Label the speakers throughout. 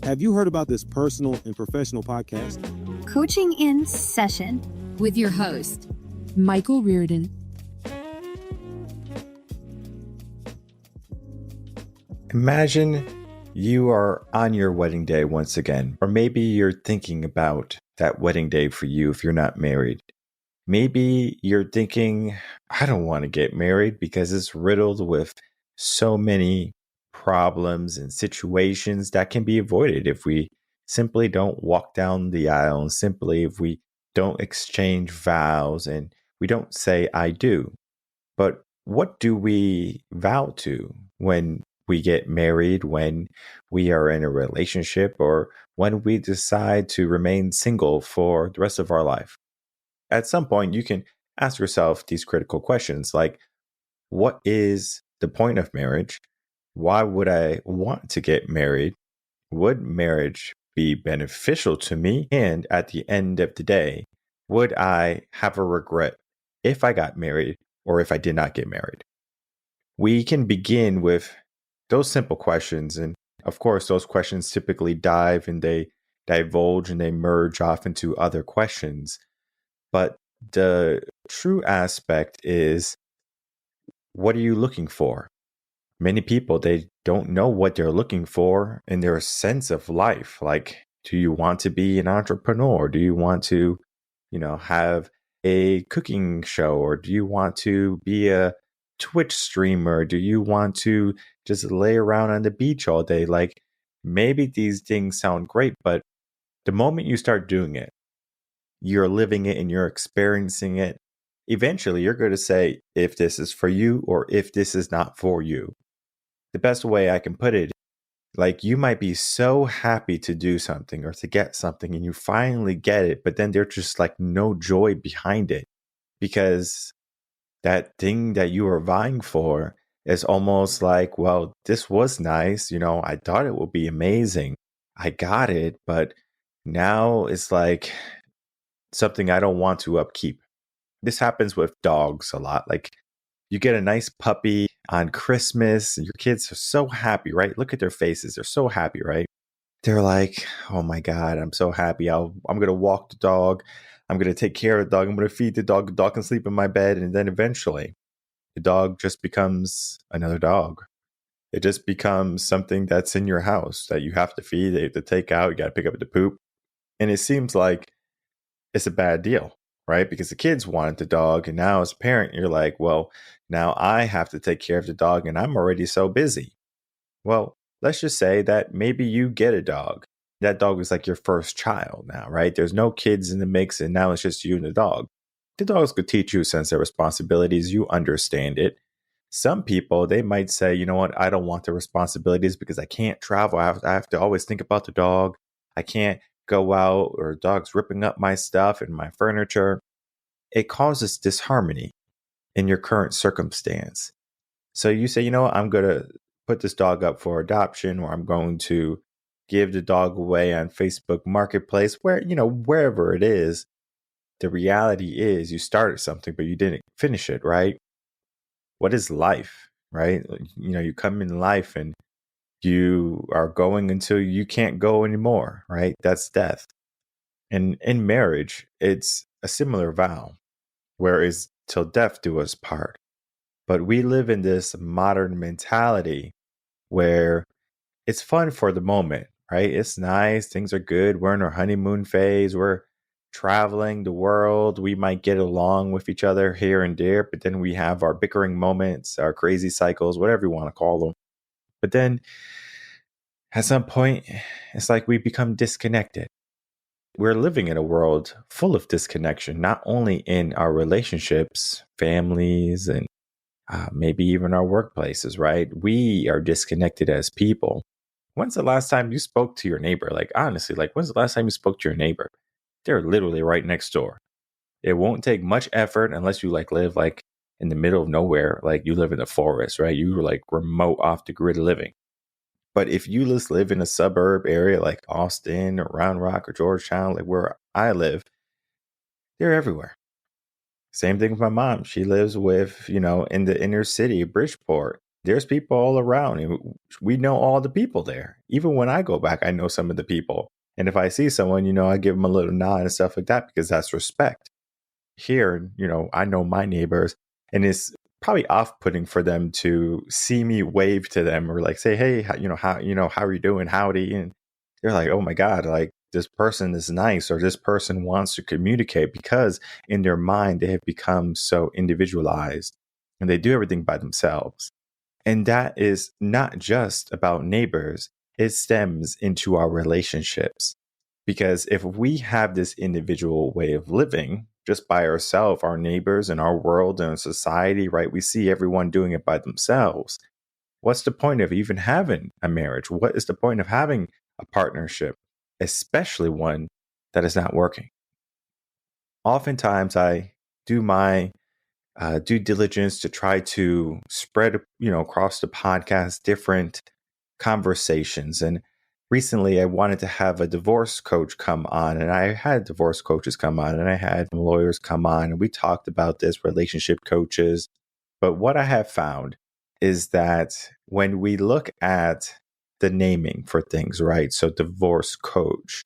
Speaker 1: Have you heard about this personal and professional podcast?
Speaker 2: Coaching in Session with your host, Michael Rearden.
Speaker 3: Imagine you are on your wedding day once again, or maybe you're thinking about that wedding day for you if you're not married. Maybe you're thinking, I don't want to get married because it's riddled with so many problems and situations that can be avoided if we simply don't walk down the aisle and simply if we don't exchange vows and we don't say, I do. But what do we vow to when we get married, when we are in a relationship, or when we decide to remain single for the rest of our life? At some point, you can ask yourself these critical questions like, what is the point of marriage? Why would I want to get married? Would marriage be beneficial to me? And at the end of the day, would I have a regret if I got married or if I did not get married? We can begin with those simple questions. And of course, those questions typically dive and they divulge and they merge off into other questions. But the true aspect is, what are you looking for? Many people, they don't know what they're looking for in their sense of life. Like, do you want to be an entrepreneur? Do you want to, have a cooking show? Or do you want to be a Twitch streamer? Do you want to just lay around on the beach all day? Like, maybe these things sound great, but the moment you start doing it, you're living it and you're experiencing it. Eventually, you're going to say if this is for you or if this is not for you. The best way I can put it, like, you might be so happy to do something or to get something and you finally get it, but then there's just like no joy behind it because that thing that you were vying for is almost like, well, this was nice. I thought it would be amazing. I got it, but now it's like something I don't want to upkeep. This happens with dogs a lot. Like, you get a nice puppy on Christmas and your kids are so happy, right? Look at their faces. They're so happy, right? They're like, oh my God, I'm so happy. I'm going to walk the dog. I'm going to take care of the dog. I'm going to feed the dog. The dog can sleep in my bed. And then eventually the dog just becomes another dog. It just becomes something that's in your house that you have to feed, you have to take out, you got to pick up the poop. And it seems like it's a bad deal, right? Because the kids wanted the dog. And now as a parent, you're like, well, now I have to take care of the dog and I'm already so busy. Well, let's just say that maybe you get a dog. That dog is like your first child now, right? There's no kids in the mix and now it's just you and the dog. The dogs could teach you a sense of responsibilities. You understand it. Some people, they might say, you know what? I don't want the responsibilities because I can't travel. I have to always think about the dog. I can't go out or dog's ripping up my stuff and my furniture. It causes disharmony in your current circumstance. So you say, I'm going to put this dog up for adoption, or I'm going to give the dog away on Facebook Marketplace, where, wherever it is. The reality is you started something, but you didn't finish it, right? What is life, right? You come in life and you are going until you can't go anymore, right? That's death. And in marriage, it's a similar vow, whereas till death do us part. But we live in this modern mentality where it's fun for the moment, right? It's nice. Things are good. We're in our honeymoon phase. We're traveling the world. We might get along with each other here and there, but then we have our bickering moments, our crazy cycles, whatever you want to call them. But then at some point, it's like we become disconnected. We're living in a world full of disconnection, not only in our relationships, families, and maybe even our workplaces, right? We are disconnected as people. When's the last time you spoke to your neighbor? Like, honestly, when's the last time you spoke to your neighbor? They're literally right next door. It won't take much effort unless you live in the middle of nowhere. Like, you live in the forest, right? You remote off the grid living. But if you just live in a suburb area like Austin or Round Rock or Georgetown, like where I live, they're everywhere. Same thing with my mom. She lives in the inner city, Bridgeport. There's people all around, and we know all the people there. Even when I go back, I know some of the people. And if I see someone, I give them a little nod and stuff like that because that's respect. Here, I know my neighbors, and it's probably off-putting for them to see me wave to them or like say, "Hey, how are you doing? Howdy." And they're like, "Oh my God, like this person is nice," or this person wants to communicate, because in their mind they have become so individualized and they do everything by themselves. And that is not just about neighbors, it stems into our relationships. Because if we have this individual way of living just by ourselves, our neighbors and our world and society, right? We see everyone doing it by themselves. What's the point of even having a marriage? What is the point of having a partnership, especially one that is not working? Oftentimes, I do my due diligence to try to spread, across the podcast, different conversations. And recently I wanted to have a divorce coach come on, and I had divorce coaches come on, and I had lawyers come on, and we talked about this, relationship coaches. But what I have found is that when we look at the naming for things, right? So divorce coach,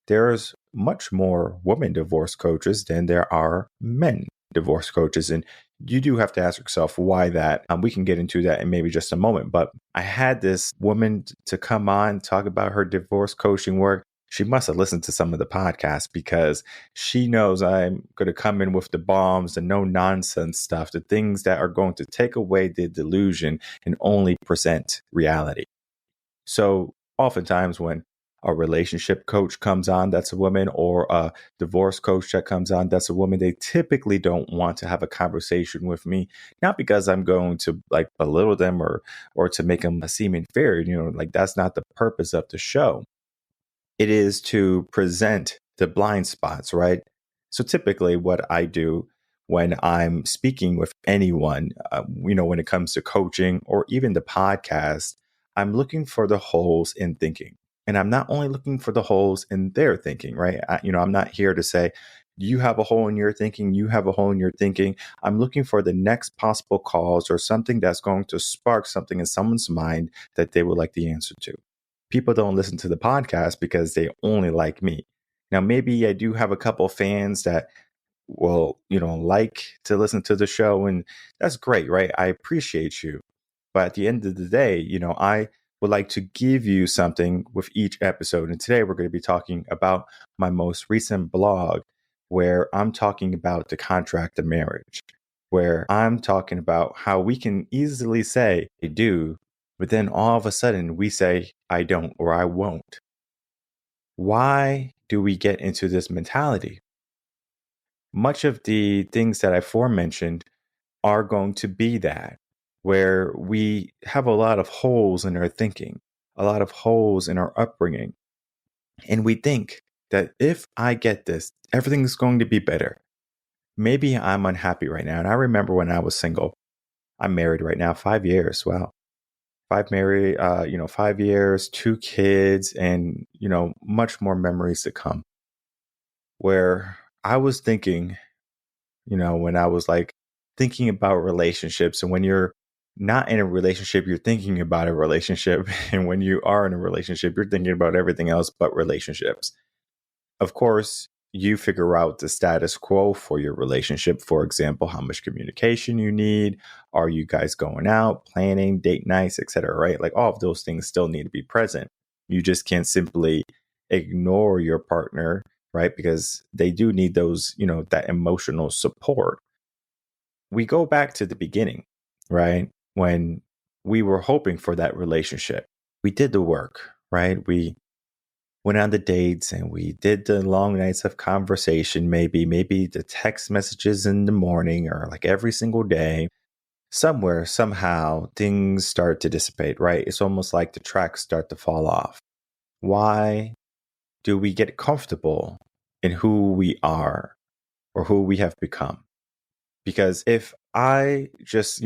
Speaker 3: there's much more women divorce coaches than there are men divorce coaches. And you do have to ask yourself why that. We can get into that in maybe just a moment. But I had this woman to come on, talk about her divorce coaching work. She must have listened to some of the podcasts, because she knows I'm going to come in with the bombs, the no nonsense stuff, the things that are going to take away the delusion and only present reality. So oftentimes when a relationship coach comes on, that's a woman, or a divorce coach that comes on, that's a woman, they typically don't want to have a conversation with me, not because I'm going to like belittle them or to make them seem inferior, like that's not the purpose of the show. It is to present the blind spots, right? So typically what I do when I'm speaking with anyone, when it comes to coaching or even the podcast, I'm looking for the holes in thinking. And I'm not only looking for the holes in their thinking, right? I'm not here to say, you have a hole in your thinking, you have a hole in your thinking. I'm looking for the next possible cause or something that's going to spark something in someone's mind that they would like the answer to. People don't listen to the podcast because they only like me. Now, maybe I do have a couple fans that will, like to listen to the show, and that's great, right? I appreciate you. But at the end of the day, I would like to give you something with each episode. And today we're going to be talking about my most recent blog, where I'm talking about the contract of marriage, where I'm talking about how we can easily say, I do, but then all of a sudden we say, I don't, or I won't. Why do we get into this mentality? Much of the things that I aforementioned are going to be that, where we have a lot of holes in our thinking, a lot of holes in our upbringing. And we think that if I get this, everything's going to be better. Maybe I'm unhappy right now. And I remember when I was single. I'm married right now, 5 years. Wow. 5 years, 2 kids, and, much more memories to come. Where I was thinking, when I was like thinking about relationships, and when you're not in a relationship, you're thinking about a relationship. And when you are in a relationship, you're thinking about everything else but relationships. Of course, you figure out the status quo for your relationship. For example, how much communication you need. Are you guys going out, planning, date nights, etc., right? Like all of those things still need to be present. You just can't simply ignore your partner, right? Because they do need those, that emotional support. We go back to the beginning, right? When we were hoping for that relationship. We did the work, right? We went on the dates and we did the long nights of conversation, maybe the text messages in the morning or like every single day. Somewhere, somehow, things start to dissipate, right? It's almost like the tracks start to fall off. Why do we get comfortable in who we are or who we have become? Because if I just,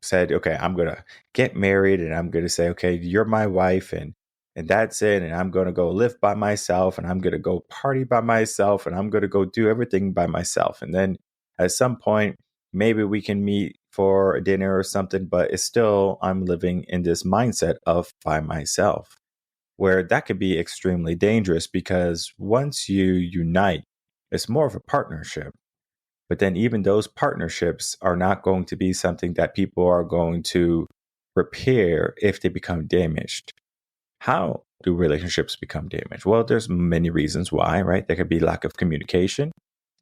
Speaker 3: said, okay, I'm going to get married and I'm going to say, okay, you're my wife and that's it. And I'm going to go live by myself and I'm going to go party by myself and I'm going to go do everything by myself. And then at some point, Maybe we can meet for a dinner or something, but it's still, I'm living in this mindset of by myself, where that could be extremely dangerous because once you unite, it's more of a partnership. But then even those partnerships are not going to be something that people are going to repair if they become damaged. How do relationships become damaged? Well, there's many reasons why, right? There could be lack of communication.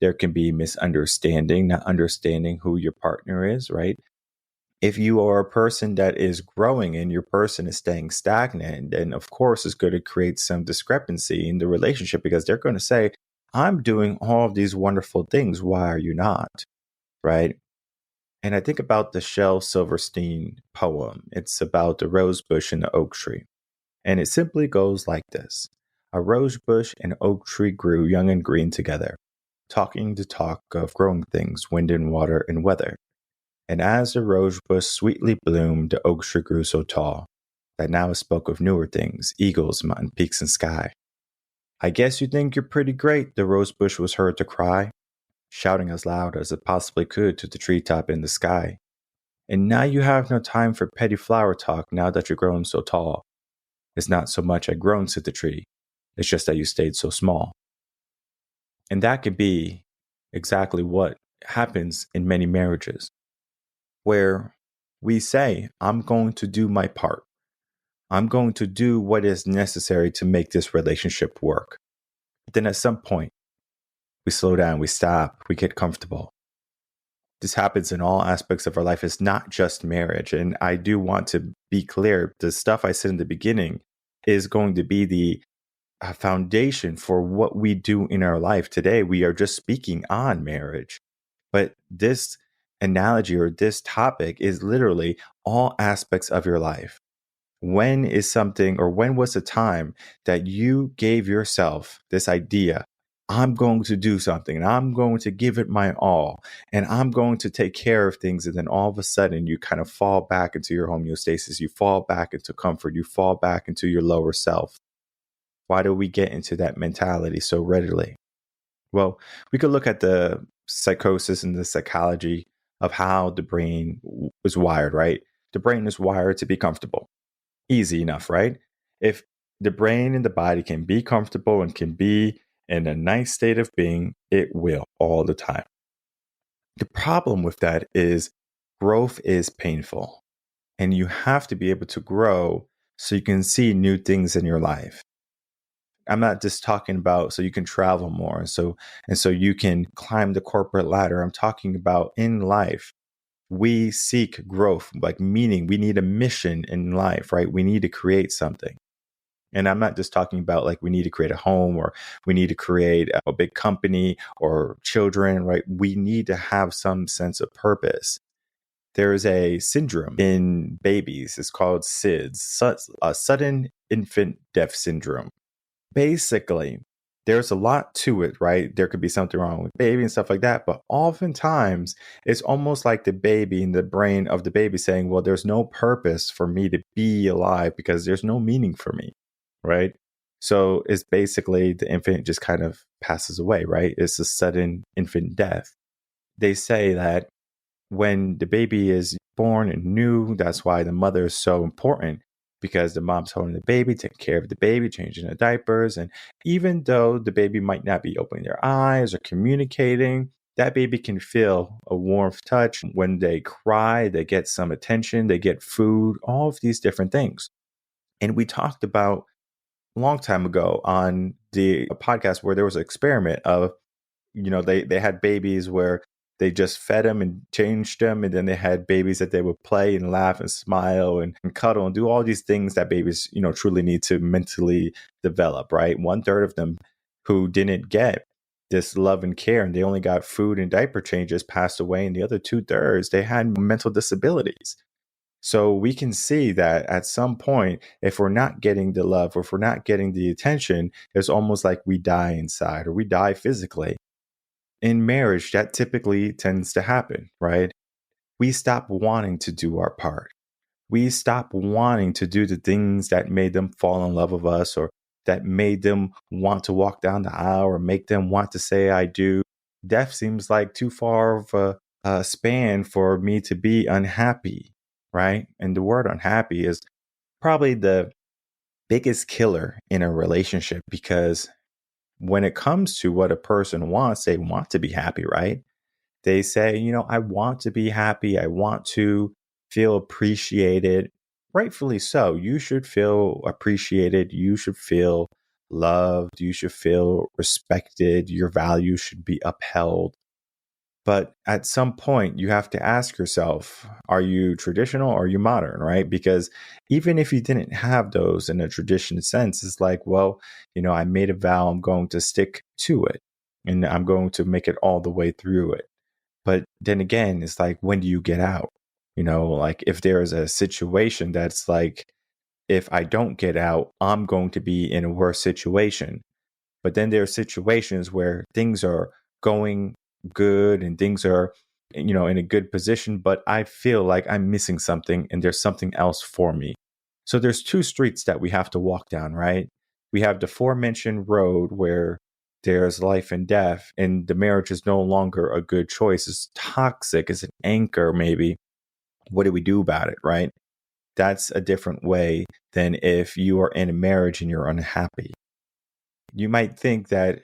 Speaker 3: There can be misunderstanding, not understanding who your partner is, right? If you are a person that is growing and your person is staying stagnant, then of course it's going to create some discrepancy in the relationship because they're going to say, I'm doing all of these wonderful things. Why are you not? Right. And I think about the Shel Silverstein poem. It's about the rose bush and the oak tree. And it simply goes like this. A rose bush and oak tree grew young and green together, talking the talk of growing things, wind and water and weather. And as the rose bush sweetly bloomed, the oak tree grew so tall that now it spoke of newer things, eagles, mountain peaks, and sky. I guess you think you're pretty great, the rose bush was heard to cry, shouting as loud as it possibly could to the treetop in the sky. And now you have no time for petty flower talk now that you're grown so tall. It's not so much I've grown, said the tree. It's just that you stayed so small. And that could be exactly what happens in many marriages, where we say, I'm going to do my part. I'm going to do what is necessary to make this relationship work. But then at some point, we slow down, we stop, we get comfortable. This happens in all aspects of our life. It's not just marriage. And I do want to be clear. The stuff I said in the beginning is going to be the foundation for what we do in our life. Today, we are just speaking on marriage. But this analogy or this topic is literally all aspects of your life. When is something, or when was the time that you gave yourself this idea? I'm going to do something and I'm going to give it my all and I'm going to take care of things. And then all of a sudden you kind of fall back into your homeostasis. You fall back into comfort. You fall back into your lower self. Why do we get into that mentality so readily? Well, we could look at the psychosis and the psychology of how the brain was wired, right? The brain is wired to be comfortable. Easy enough, right? If the brain and the body can be comfortable and can be in a nice state of being, it will all the time. The problem with that is growth is painful, and you have to be able to grow so you can see new things in your life. I'm not just talking about so you can travel more and so you can climb the corporate ladder. I'm talking about in life. We seek growth, like meaning. We need a mission in life, right? We need to create something. And I'm not just talking about like we need to create a home or we need to create a big company or children, right? We need to have some sense of purpose. There is a syndrome in babies. It's called SIDS, sudden infant death syndrome. Basically, there's a lot to it, right? There could be something wrong with baby and stuff like that. But oftentimes it's almost like the baby in the brain of the baby saying, well, there's no purpose for me to be alive because there's no meaning for me, right? So it's basically the infant just kind of passes away, right? It's a sudden infant death. They say that when the baby is born and new, that's why the mother is so important, because the mom's holding the baby, taking care of the baby, changing the diapers. And even though the baby might not be opening their eyes or communicating, that baby can feel a warmth touch. When they cry, they get some attention, they get food, all of these different things. And we talked about a long time ago on the podcast where there was an experiment of, they had babies where they just fed them and changed them. And then they had babies that they would play and laugh and smile and cuddle and do all these things that babies, truly need to mentally develop, right? 1/3 of them who didn't get this love and care and they only got food and diaper changes passed away. And the other 2/3, they had mental disabilities. So we can see that at some point, if we're not getting the love or if we're not getting the attention, it's almost like we die inside or we die physically. In marriage, that typically tends to happen, right? We stop wanting to do our part. We stop wanting to do the things that made them fall in love with us or that made them want to walk down the aisle or make them want to say, I do. Death seems like too far of span for me to be unhappy, right? And the word unhappy is probably the biggest killer in a relationship, because when it comes to what a person wants, they want to be happy, right? They say, I want to be happy. I want to feel appreciated. Rightfully so. You should feel appreciated. You should feel loved. You should feel respected. Your values should be upheld. But at some point, you have to ask yourself, are you traditional or are you modern, right? Because even if you didn't have those in a tradition sense, it's like, well, I made a vow, I'm going to stick to it and I'm going to make it all the way through it. But then again, it's like, when do you get out? Like if there's a situation that's like, if I don't get out, I'm going to be in a worse situation. But then there are situations where things are going good and things are, in a good position, but I feel like I'm missing something and there's something else for me. So there's two streets that we have to walk down, right? We have the aforementioned road where there's life and death, and the marriage is no longer a good choice. It's toxic. It's an anchor, maybe. What do we do about it, right? That's a different way than if you are in a marriage and you're unhappy. You might think that,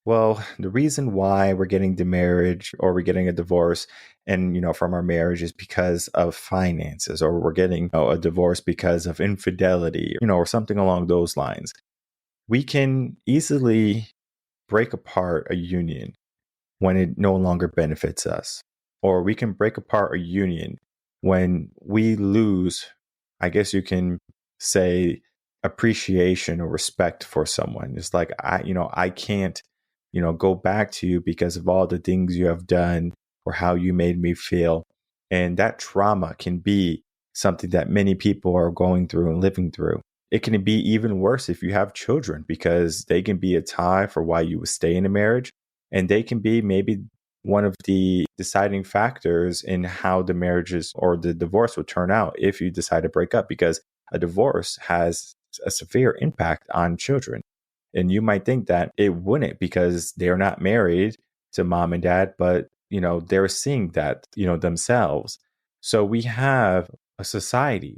Speaker 3: well, the reason why we're getting the marriage or we're getting a divorce and, from our marriage is because of finances, or we're getting a divorce because of infidelity, or something along those lines. We can easily break apart a union when it no longer benefits us, or we can break apart a union when we lose, I guess you can say, appreciation or respect for someone. It's like, I can't, go back to you because of all the things you have done or how you made me feel. And that trauma can be something that many people are going through and living through. It can be even worse if you have children, because they can be a tie for why you would stay in a marriage. And they can be maybe one of the deciding factors in how the marriages or the divorce would turn out if you decide to break up, because a divorce has a severe impact on children. And you might think that it wouldn't because they're not married to mom and dad, but they're seeing that, themselves. So we have a society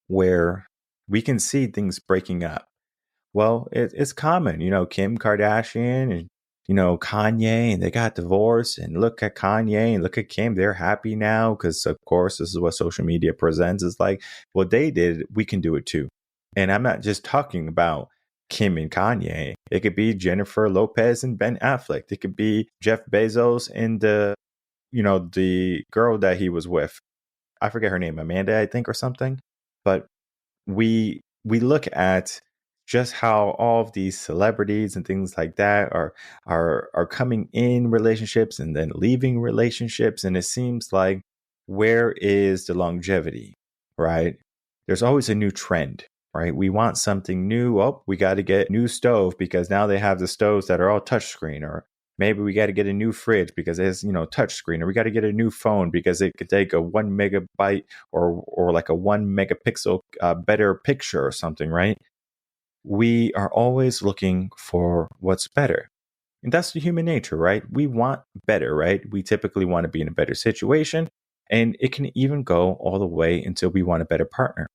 Speaker 3: where we can see things breaking up. Well, it's common, Kim Kardashian and, Kanye, and they got divorced, and look at Kanye and look at Kim. They're happy now because, of course, this is what social media presents. It's like, what they did, we can do it too. And I'm not just talking about Kim and Kanye. It could be Jennifer Lopez and Ben Affleck. It could be Jeff Bezos and the girl that he was with. I forget her name, Amanda, I think, or something. But we look at just how all of these celebrities and things like that are coming in relationships and then leaving relationships, and it seems like, where is the longevity, right? There's always a new trend, right? We want something new. Oh, we got to get a new stove because now they have the stoves that are all touchscreen, or maybe we got to get a new fridge because it's, touchscreen, or we got to get a new phone because it could take a 1 megabyte or like a 1 megapixel better picture or something, right? We are always looking for what's better. And that's the human nature, right? We want better, right? We typically want to be in a better situation. And it can even go all the way until we want a better partner.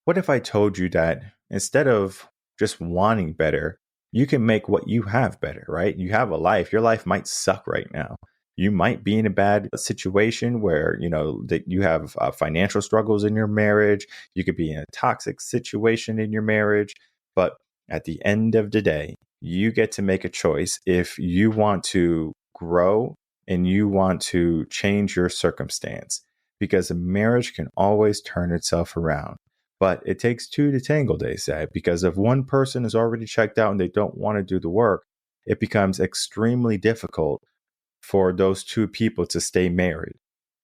Speaker 3: What if I told you that instead of just wanting better, you can make what you have better, right? You have a life. Your life might suck right now. You might be in a bad situation where, that you have financial struggles in your marriage. You could be in a toxic situation in your marriage. But at the end of the day, you get to make a choice if you want to grow and you want to change your circumstance, because a marriage can always turn itself around. But it takes two to tangle, they say, because if one person is already checked out and they don't want to do the work, it becomes extremely difficult for those two people to stay married.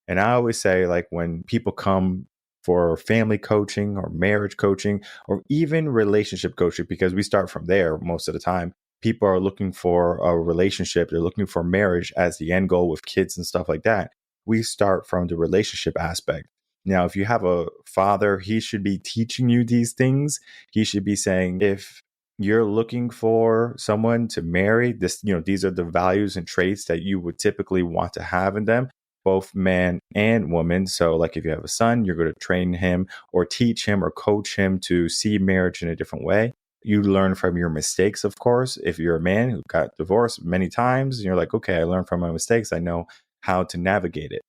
Speaker 3: And I always say, like, when people come for family coaching or marriage coaching or even relationship coaching, because we start from there most of the time, people are looking for a relationship. They're looking for marriage as the end goal with kids and stuff like that. We start from the relationship aspect. Now, if you have a father, he should be teaching you these things. He should be saying, if you're looking for someone to marry, this, these are the values and traits that you would typically want to have in them. both man and woman. So like if you have a son, you're going to train him or teach him or coach him to see marriage in a different way. You learn from your mistakes, of course. If you're a man who got divorced many times, you're like, okay, I learned from my mistakes. I know how to navigate it.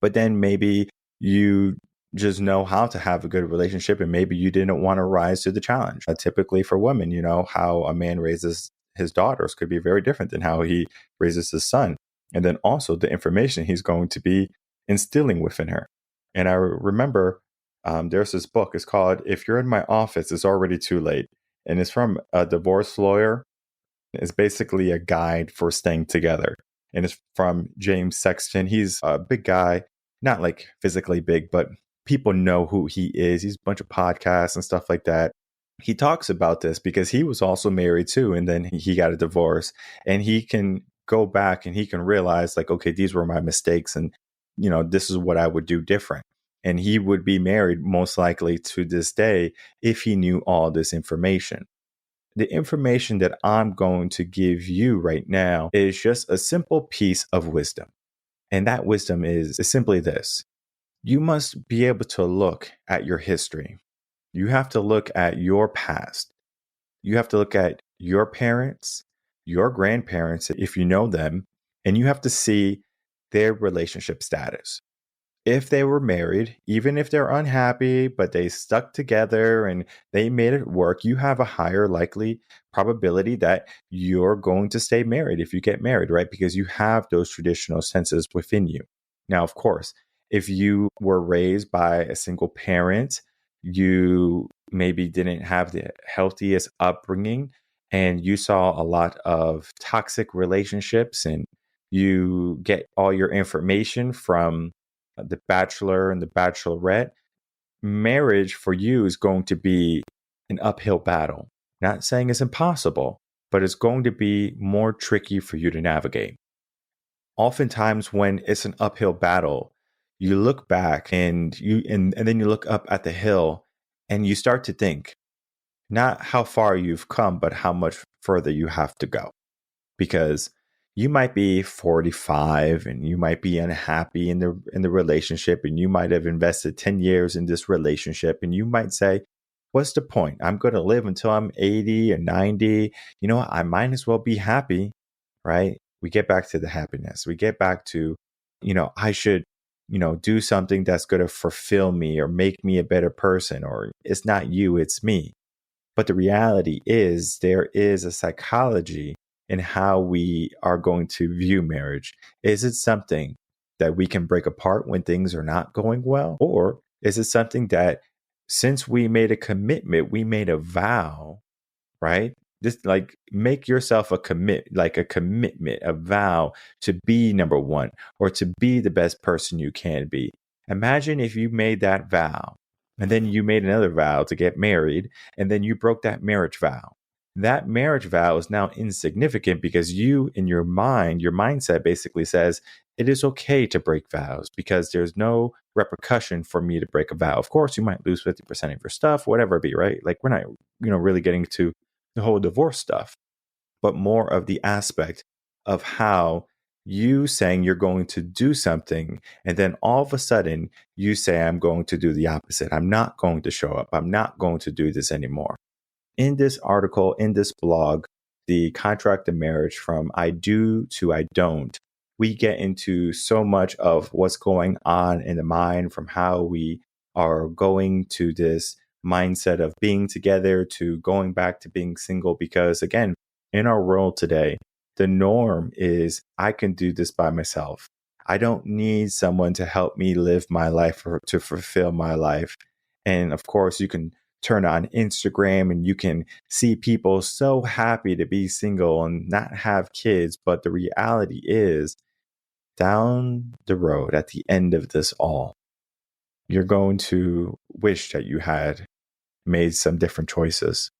Speaker 3: But then maybe you just know how to have a good relationship and maybe you didn't want to rise to the challenge. Typically for women, how a man raises his daughters could be very different than how he raises his son. And then also the information he's going to be instilling within her. And I remember there's this book. It's called If You're in My Office, It's Already Too Late. And it's from a divorce lawyer. It's basically a guide for staying together. And it's from James Sexton. He's a big guy, not like physically big, but people know who he is. He's a bunch of podcasts and stuff like that. He talks about this because he was also married too. And then he got a divorce and he can go back and he can realize like, okay, these were my mistakes. And, this is what I would do different. And he would be married most likely to this day if he knew all this information. The information that I'm going to give you right now is just a simple piece of wisdom. And that wisdom is simply this. You must be able to look at your history. You have to look at your past. You have to look at your parents, your grandparents, if you know them, and you have to see their relationship status. If they were married, even if they're unhappy, but they stuck together and they made it work, you have a higher likely probability that you're going to stay married if you get married, right? Because you have those traditional senses within you. Now, of course, if you were raised by a single parent, you maybe didn't have the healthiest upbringing and you saw a lot of toxic relationships and you get all your information from the Bachelor and the Bachelorette, marriage for you is going to be an uphill battle. Not saying it's impossible, but it's going to be more tricky for you to navigate. Oftentimes when it's an uphill battle, you look back and then you look up at the hill and you start to think not how far you've come, but how much further you have to go. Because you might be 45 and you might be unhappy in the relationship and you might have invested 10 years in this relationship and you might say, what's the point? I'm going to live until I'm 80 or 90. I might as well be happy, right? We get back to the happiness. We get back to, I should, do something that's going to fulfill me or make me a better person, or it's not you, it's me. But the reality is there is a psychology in how we are going to view marriage. Is it something that we can break apart when things are not going well? Or is it something that since we made a commitment, we made a vow, right? Just like make yourself a commitment, a vow to be number one or to be the best person you can be. Imagine if you made that vow and then you made another vow to get married and then you broke that marriage vow. That marriage vow is now insignificant because you, in your mind, your mindset basically says it is okay to break vows because there's no repercussion for me to break a vow. Of course, you might lose 50% of your stuff, whatever it be, right? Like we're not, really getting to the whole divorce stuff, but more of the aspect of how you saying you're going to do something and then all of a sudden you say, I'm going to do the opposite. I'm not going to show up. I'm not going to do this anymore. In this article, in this blog, the contract of marriage from I do to I don't, we get into so much of what's going on in the mind from how we are going to this mindset of being together to going back to being single. Because again, in our world today, the norm is I can do this by myself. I don't need someone to help me live my life or to fulfill my life. And of course, you can turn on Instagram and you can see people so happy to be single and not have kids. But the reality is down the road at the end of this all, you're going to wish that you had made some different choices.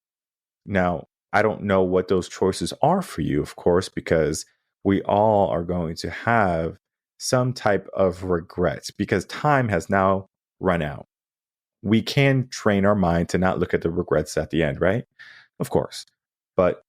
Speaker 3: Now, I don't know what those choices are for you, of course, because we all are going to have some type of regret because time has now run out. We can train our mind to not look at the regrets at the end, right? Of course. But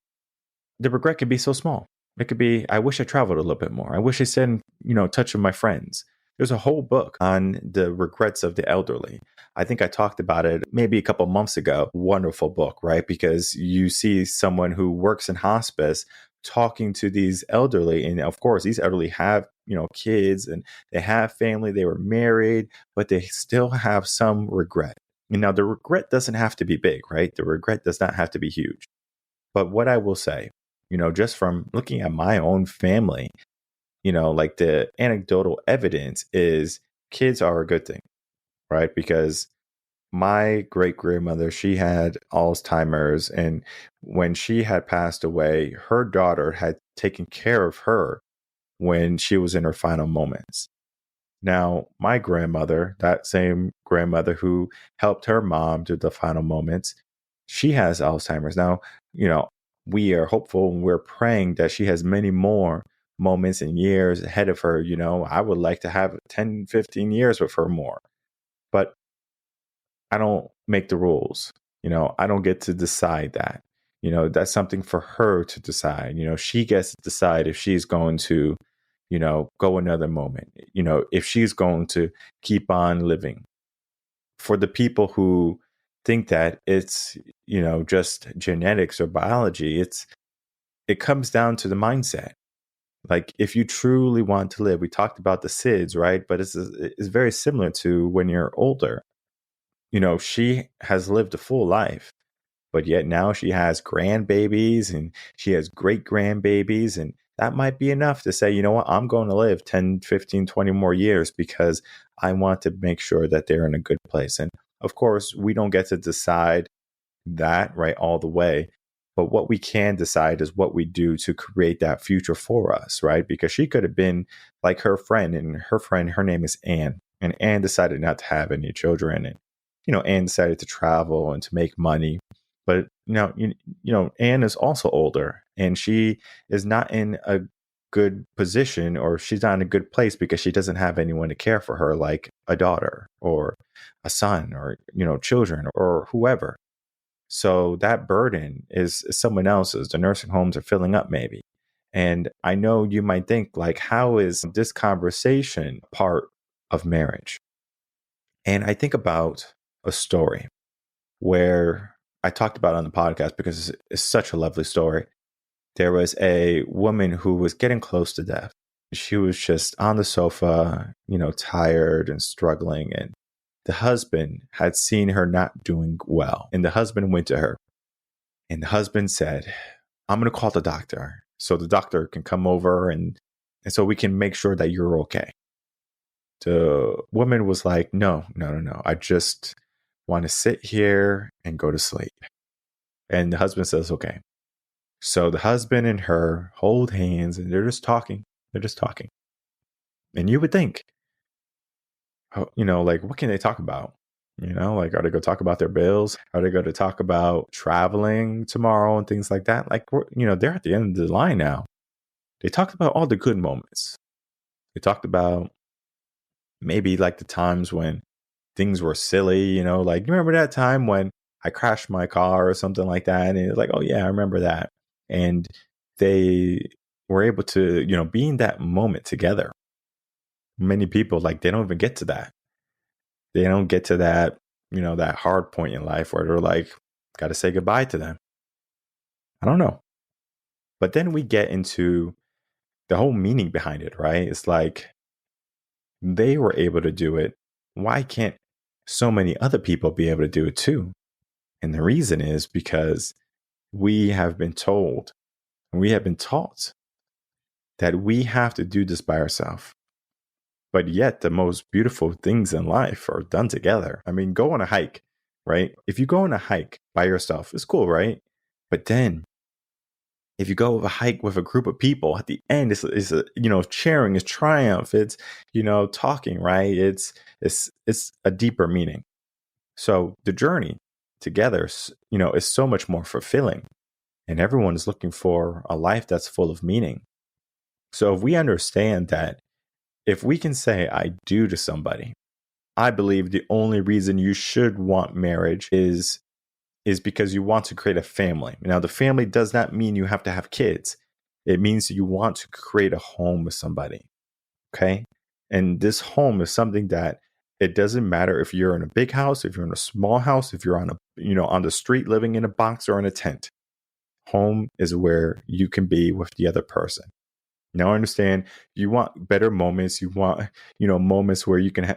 Speaker 3: the regret can be so small. It could be, I wish I traveled a little bit more. I wish I stayed in, touch with my friends. There's a whole book on the regrets of the elderly. I think I talked about it maybe a couple months ago. Wonderful book, right? Because you see someone who works in hospice talking to these elderly. And of course, these elderly have, kids and they have family. They were married, but they still have some regret. And now the regret doesn't have to be big, right? The regret does not have to be huge. But what I will say, just from looking at my own family, like the anecdotal evidence is kids are a good thing, right? Because my great grandmother, she had Alzheimer's. And when she had passed away, her daughter had taken care of her when she was in her final moments. Now, my grandmother, that same grandmother who helped her mom through the final moments, she has Alzheimer's. Now, we are hopeful and we're praying that she has many more moments and years ahead of her. I would like to have 10, 15 years with her more, but I don't make the rules. I don't get to decide that. That's something for her to decide. She gets to decide if she's going to, go another moment, if she's going to keep on living. For the people who think that it's, just genetics or biology, it comes down to the mindset. Like if you truly want to live, we talked about the SIDS, right? But it's very similar to when you're older. She has lived a full life, but yet now she has grandbabies and she has great grandbabies. And that might be enough to say, you know what, I'm going to live 10, 15, 20 more years because I want to make sure that they're in a good place. And of course, we don't get to decide that right all the way. But what we can decide is what we do to create that future for us, right? Because she could have been like her friend, and her name is Anne. And Anne decided not to have any children. And, Anne decided to travel and to make money. But Anne is also older and she is not in a good position, or she's not in a good place because she doesn't have anyone to care for her, like a daughter or a son or, children or whoever. So that burden is someone else's. The nursing homes are filling up maybe. And I know you might think, like, how is this conversation part of marriage? And I think about a story where I talked about on the podcast because it's such a lovely story. There was a woman who was getting close to death. She was just on the sofa, tired and struggling. And the husband had seen her not doing well. And the husband went to her. And the husband said, I'm going to call the doctor so the doctor can come over and so we can make sure that you're okay. The woman was like, no. I just want to sit here and go to sleep. And the husband says, okay. So the husband and her hold hands and they're just talking. And you would think, like, what can they talk about? Like, are they going to talk about their bills? Are they going to talk about traveling tomorrow and things like that? Like, they're at the end of the line now. They talked about all the good moments. They talked about maybe like the times when things were silly, like, you remember that time when I crashed my car or something like that? And it's like, oh yeah, I remember that. And they were able to, be in that moment together. Many people, like, they don't even get to that. They don't get to that, that hard point in life where they're like, got to say goodbye to them. I don't know. But then we get into the whole meaning behind it, right? It's like they were able to do it. Why can't so many other people be able to do it too? And the reason is because we have been told, and we have been taught that we have to do this by ourselves. But yet the most beautiful things in life are done together. I mean, go on a hike, right? If you go on a hike by yourself, it's cool, right? But then if you go on a hike with a group of people, at the end, it's cheering, it's triumph, it's, talking, right? It's a deeper meaning. So the journey together, is so much more fulfilling. And everyone is looking for a life that's full of meaning. So if we understand that, if we can say I do to somebody, I believe the only reason you should want marriage is because you want to create a family. Now, the family does not mean you have to have kids. It means you want to create a home with somebody. Okay. And this home is something that it doesn't matter if you're in a big house, if you're in a small house, if you're on on the street living in a box or in a tent. Home is where you can be with the other person. Now, I understand you want better moments. You want, moments where you can,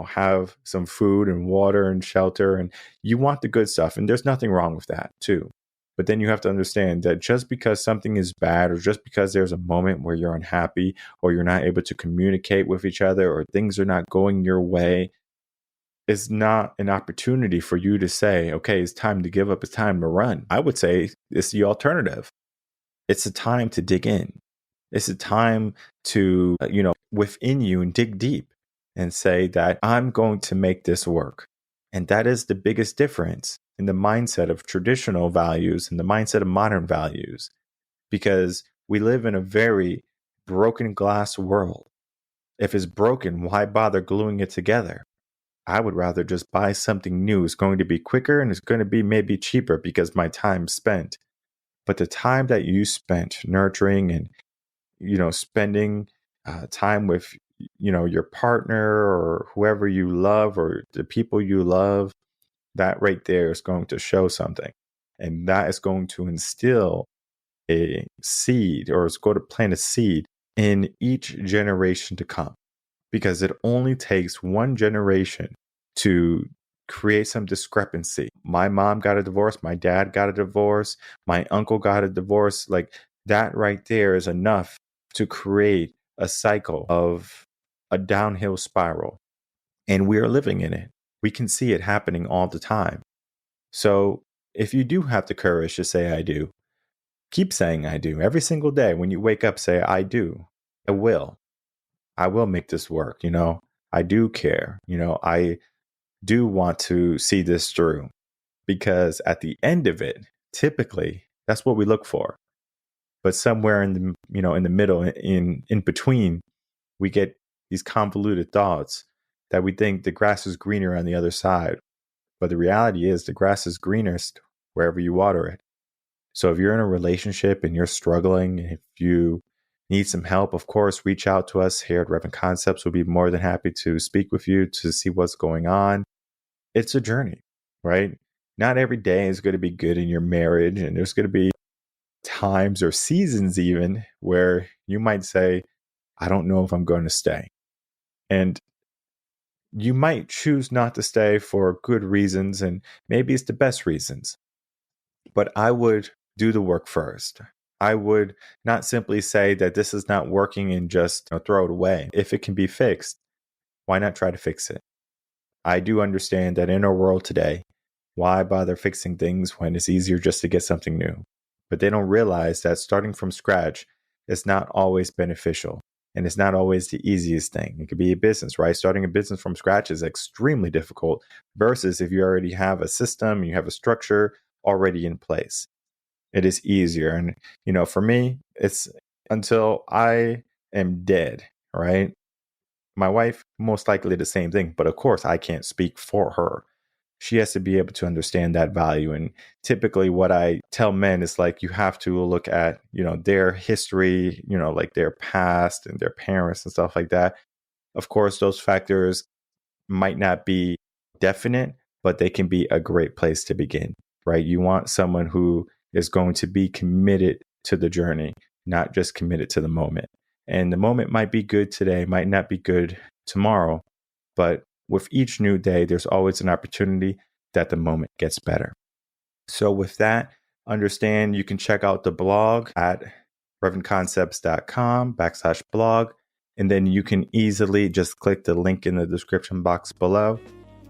Speaker 3: have some food and water and shelter, and you want the good stuff. And there's nothing wrong with that too. But then you have to understand that just because something is bad, or just because there's a moment where you're unhappy, or you're not able to communicate with each other, or things are not going your way, is not an opportunity for you to say, okay, it's time to give up. It's time to run. I would say it's the alternative. It's a time to dig in. It's a time to, within you and dig deep and say that I'm going to make this work. And that is the biggest difference in the mindset of traditional values and the mindset of modern values, because we live in a very broken glass world. If it's broken, why bother gluing it together? I would rather just buy something new. It's going to be quicker and it's going to be maybe cheaper because my time spent. But the time that you spent nurturing and spending time with, your partner or whoever you love or the people you love, that right there is going to show something. And that is going to instill a seed, or it's going to plant a seed in each generation to come. Because it only takes one generation to create some discrepancy. My mom got a divorce. My dad got a divorce. My uncle got a divorce. Like that right there is enough to create a cycle of a downhill spiral. And we are living in it. We can see it happening all the time. So if you do have the courage to say, I do, keep saying I do. Every single day when you wake up, say, I do. I will make this work. I do care. I do want to see this through, because at the end of it, typically that's what we look for. But somewhere in the middle, in between, we get these convoluted thoughts that we think the grass is greener on the other side. But the reality is the grass is greenest wherever you water it. So if you're in a relationship and you're struggling, if you need some help, of course, reach out to us here at Reven Concepts. We'll be more than happy to speak with you to see what's going on. It's a journey, right? Not every day is going to be good in your marriage, and there's going to be times or seasons even where you might say, I don't know if I'm going to stay. And you might choose not to stay for good reasons, and maybe it's the best reasons. But I would do the work first. I would not simply say that this is not working and just throw it away. If it can be fixed, why not try to fix it? I do understand that in our world today, why bother fixing things when it's easier just to get something new? But they don't realize that starting from scratch is not always beneficial, and it's not always the easiest thing. It could be a business, right? Starting a business from scratch is extremely difficult versus if you already have a system, you have a structure already in place. It is easier. And, for me, it's until I am dead, right? My wife, most likely the same thing. But of course, I can't speak for her. She has to be able to understand that value. And typically what I tell men is like, you have to look at, their history, like their past and their parents and stuff like that. Of course, those factors might not be definite, but they can be a great place to begin, right? You want someone who is going to be committed to the journey, not just committed to the moment. And the moment might be good today, might not be good tomorrow, but with each new day, there's always an opportunity that the moment gets better. So with that, understand you can check out the blog at revenconcepts.com/blog. And then you can easily just click the link in the description box below.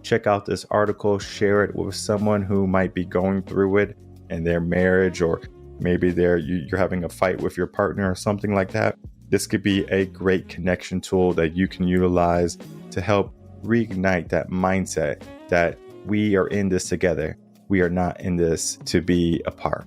Speaker 3: Check out this article, share it with someone who might be going through it in their marriage, or maybe you're having a fight with your partner or something like that. This could be a great connection tool that you can utilize to help reignite that mindset that we are in this together. We are not in this to be apart.